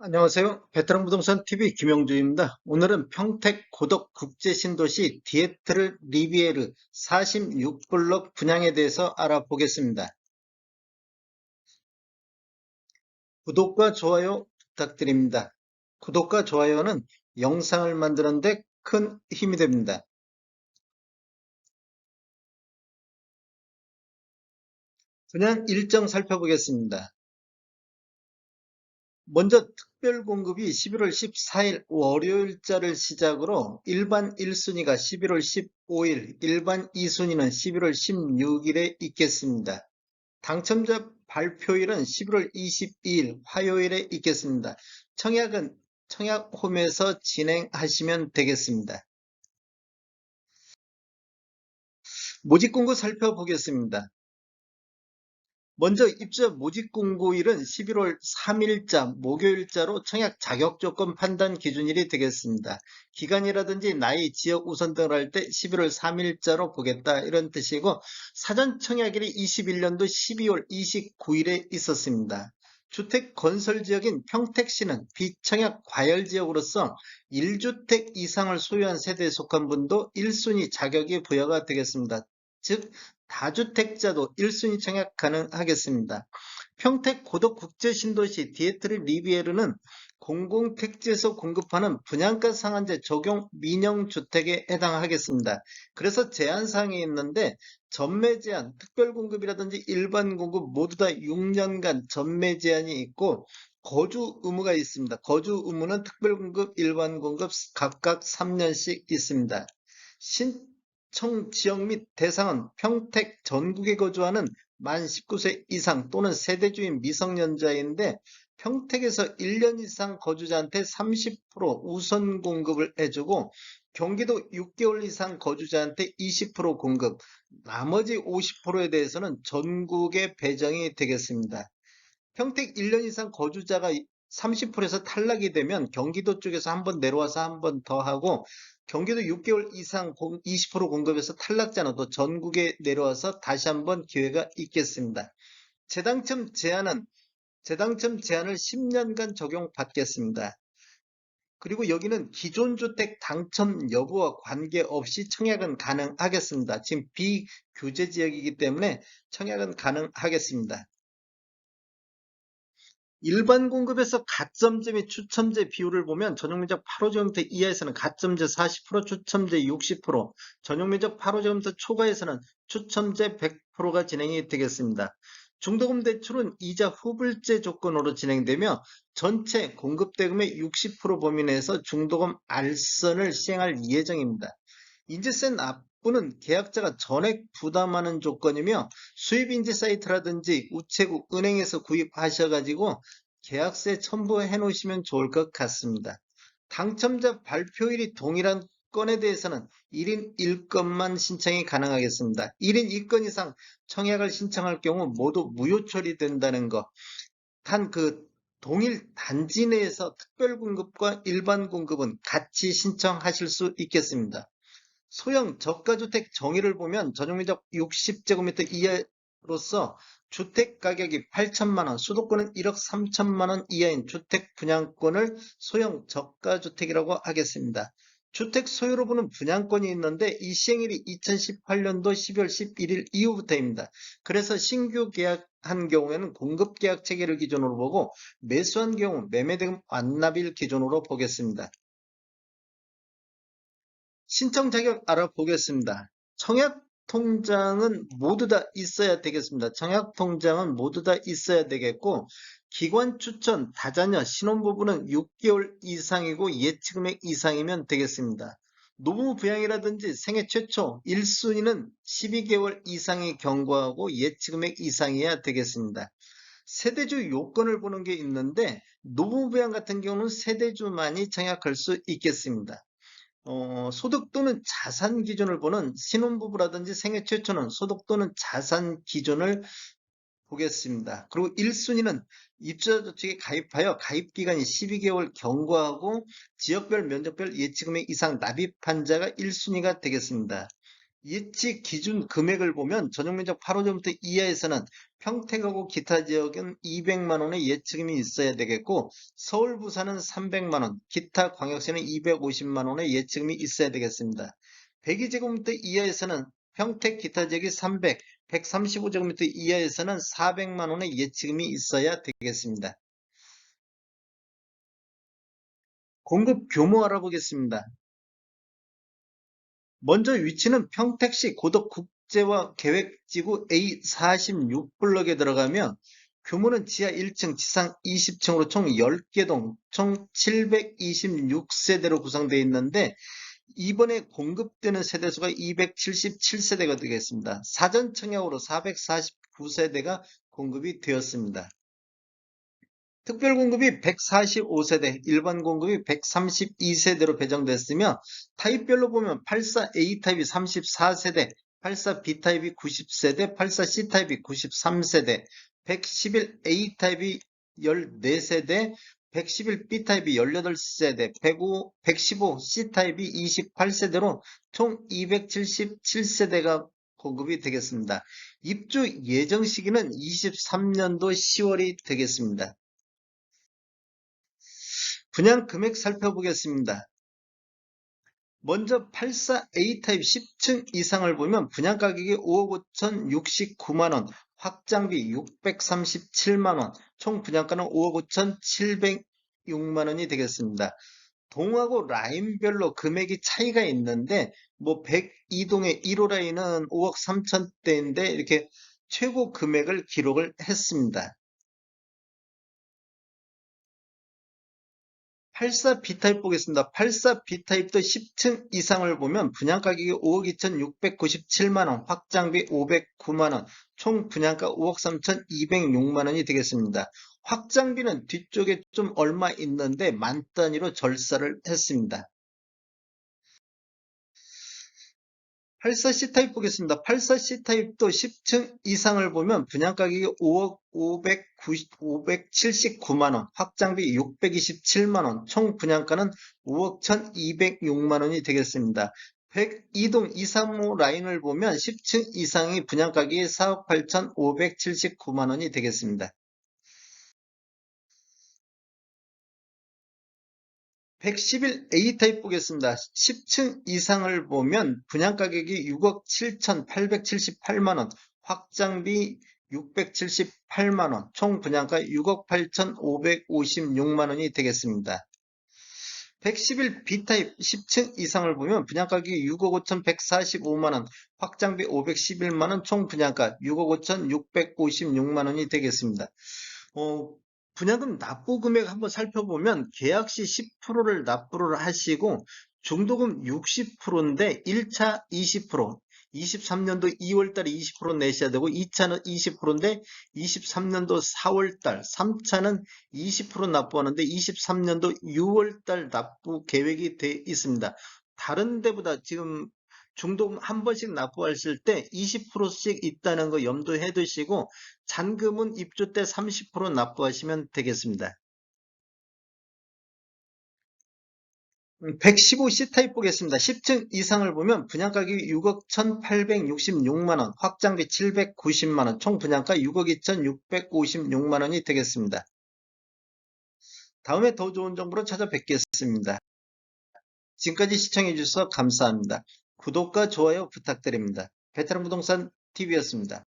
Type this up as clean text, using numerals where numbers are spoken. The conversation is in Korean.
안녕하세요. 베테랑 부동산 TV 김영주입니다. 오늘은 평택 고덕 국제신도시 디에트르 리비에르 46블록 분양에 대해서 알아보겠습니다. 구독과 좋아요 부탁드립니다. 구독과 좋아요는 영상을 만드는 데 큰 힘이 됩니다. 분양 일정 살펴보겠습니다. 먼저 특별 공급이 11월 14일 월요일자를 시작으로 일반 1순위가 11월 15일, 일반 2순위는 11월 16일에 있겠습니다. 당첨자 발표일은 11월 22일 화요일에 있겠습니다. 청약은 청약홈에서 진행하시면 되겠습니다. 모집 공고 살펴보겠습니다. 먼저 입주자 모집 공고일은 11월 3일자 목요일자로 청약 자격 조건 판단 기준일이 되겠습니다. 기간이라든지 나이, 지역 우선 등을 할 때 11월 3일자로 보겠다 이런 뜻이고, 사전 청약일이 21년도 12월 29일에 있었습니다. 주택 건설 지역인 평택시는 비청약 과열 지역으로서 1주택 이상을 소유한 세대에 속한 분도 1순위 자격이 부여가 되겠습니다. 즉 다주택자도 1순위 청약 가능하겠습니다. 평택 고덕국제신도시 디에트르 리비에르는 공공택지에서 공급하는 분양가 상한제 적용 민영주택에 해당하겠습니다. 그래서 제한사항이 있는데, 전매 제한, 특별공급이라든지 일반 공급 모두 다 6년간 전매 제한이 있고, 거주 의무가 있습니다. 거주 의무는 특별공급, 일반 공급 각각 3년씩 있습니다. 신청 지역 및 대상은 평택 전국에 거주하는 만 19세 이상 또는 세대주인 미성년자인데, 평택에서 1년 이상 거주자한테 30% 우선 공급을 해주고, 경기도 6개월 이상 거주자한테 20% 공급, 나머지 50%에 대해서는 전국에 배정이 되겠습니다. 평택 1년 이상 거주자가 30%에서 탈락이 되면 경기도 쪽에서 한번 내려와서 한 번 더 하고, 경기도 6개월 이상 20% 공급에서 탈락자는 또 전국에 내려와서 다시 한번 기회가 있겠습니다. 재당첨 제한은 재당첨 제한을 10년간 적용받겠습니다. 그리고 여기는 기존 주택 당첨 여부와 관계없이 청약은 가능하겠습니다. 지금 비규제 지역이기 때문에 청약은 가능하겠습니다. 일반 공급에서 가점제 및 추첨제 비율을 보면 전용면적 8호제곱미터 이하에서는 가점제 40%, 추첨제 60%, 전용면적 8호제곱미터 초과에서는 추첨제 100%가 진행이 되겠습니다. 중도금 대출은 이자 후불제 조건으로 진행되며 전체 공급대금의 60% 범위 내에서 중도금 알선을 시행할 예정입니다. 인재세 납부는 계약자가 전액 부담하는 조건이며, 수입인지 사이트라든지 우체국, 은행에서 구입하셔가지고 계약세 첨부해 놓으시면 좋을 것 같습니다. 당첨자 발표일이 동일한 건에 대해서는 1인 1건만 신청이 가능하겠습니다. 1인 1건 이상 청약을 신청할 경우 모두 무효 처리된다는 거. 단 동일 단지 내에서 특별공급과 일반 공급은 같이 신청하실 수 있겠습니다. 소형 저가주택 정의를 보면 전용면적 60제곱미터 이하로서 주택 가격이 8천만 원, 수도권은 1억 3천만 원 이하인 주택 분양권을 소형 저가주택이라고 하겠습니다. 주택 소유로 보는 분양권이 있는데, 이 시행일이 2018년도 12월 11일 이후부터입니다. 그래서 신규 계약한 경우에는 공급 계약 체계를 기준으로 보고, 매수한 경우 매매대금 완납일 기준으로 보겠습니다. 신청 자격 알아보겠습니다. 청약 통장은 모두 다 있어야 되겠습니다. 청약 통장은 모두 다 있어야 되겠고, 기관 추천, 다자녀, 신혼부부는 6개월 이상이고 예치금액 이상이면 되겠습니다. 노부 부양이라든지 생애 최초 1순위는 12개월 이상이 경과하고 예치금액 이상이어야 되겠습니다. 세대주 요건을 보는 게 있는데, 노부 부양 같은 경우는 세대주만이 청약할 수 있겠습니다. 소득 또는 자산 기준을 보는 신혼부부라든지 생애 최초는 소득 또는 자산 기준을 보겠습니다. 그리고 1순위는 입주자 조직에 가입하여 가입 기간이 12개월 경과하고 지역별 면적별 예치금액 이상 납입한 자가 1순위가 되겠습니다. 예치 기준 금액을 보면 전용면적 8호점부터 이하에서는 평택하고 기타 지역은 200만 원의 예치금이 있어야 되겠고, 서울, 부산은 300만 원, 기타 광역시는 250만 원의 예치금이 있어야 되겠습니다. 102제곱미터 이하에서는 평택 기타 지역이 300, 135제곱미터 이하에서는 400만 원의 예치금이 있어야 되겠습니다. 공급 규모 알아보겠습니다. 먼저 위치는 평택시 고덕국제화 계획지구 A46블럭에 들어가며 규모는 지하 1층, 지상 20층으로 총 10개 동, 총 726세대로 구성되어 있는데 이번에 공급되는 세대수가 277세대가 되겠습니다. 사전 청약으로 449세대가 공급이 되었습니다. 특별 공급이 145세대, 일반 공급이 132세대로 배정됐으며 타입별로 보면 84A 타입이 34세대, 84B 타입이 90세대, 84C 타입이 93세대, 111A 타입이 14세대, 111B 타입이 18세대, 115C 타입이 28세대로 총 277세대가 공급이 되겠습니다. 입주 예정 시기는 23년도 10월이 되겠습니다. 분양 금액 살펴보겠습니다. 먼저 84A 타입 10층 이상을 보면 분양 가격이 5억 5,069만원, 확장비 637만원, 총 분양가는 5억 5,706만원이 되겠습니다. 동하고 라인별로 금액이 차이가 있는데 뭐 102동의 1호 라인은 5억 3천대인데 이렇게 최고 금액을 기록을 했습니다. 84B타입 보겠습니다. 84B타입도 10층 이상을 보면 분양가격이 5억 2,697만원, 확장비 509만원, 총 분양가 5억 3,206만원이 되겠습니다. 확장비는 뒤쪽에 좀 얼마 있는데 만 단위로 절사를 했습니다. 84C 타입 보겠습니다. 84C 타입도 10층 이상을 보면 분양가격이 5억 579만원, 확장비 627만원, 총 분양가는 5억 1206만원이 되겠습니다. 102동 235 라인을 보면 10층 이상의 분양가격이 4억 8,579만원이 되겠습니다. 111A 타입 보겠습니다. 10층 이상을 보면 분양가격이 6억 7,878만원, 확장비 678만원, 총 분양가 6억 8,556만원이 되겠습니다. 111B 타입 10층 이상을 보면 분양가격이 6억 5,145만원, 확장비 511만원, 총 분양가 6억 5,656만원이 되겠습니다. 분양금 납부 금액 한번 살펴보면 계약 시 10%를 납부를 하시고 중도금 60%인데 1차 20%, 23년도 2월달에 20% 내셔야 되고 2차는 20%인데 23년도 4월달, 3차는 20% 납부하는데 23년도 6월달 납부 계획이 돼 있습니다. 다른 데보다 지금 중도금 한 번씩 납부하실 때 20%씩 있다는 거 염두해 두시고 잔금은 입주 때 30% 납부하시면 되겠습니다. 115C 타입 보겠습니다. 10층 이상을 보면 분양가격이 6억 1,866만원, 확장비 790만원, 총 분양가 6억 2,656만원이 되겠습니다. 다음에 더 좋은 정보로 찾아뵙겠습니다. 지금까지 시청해주셔서 감사합니다. 구독과 좋아요 부탁드립니다. 베테랑 부동산 TV였습니다.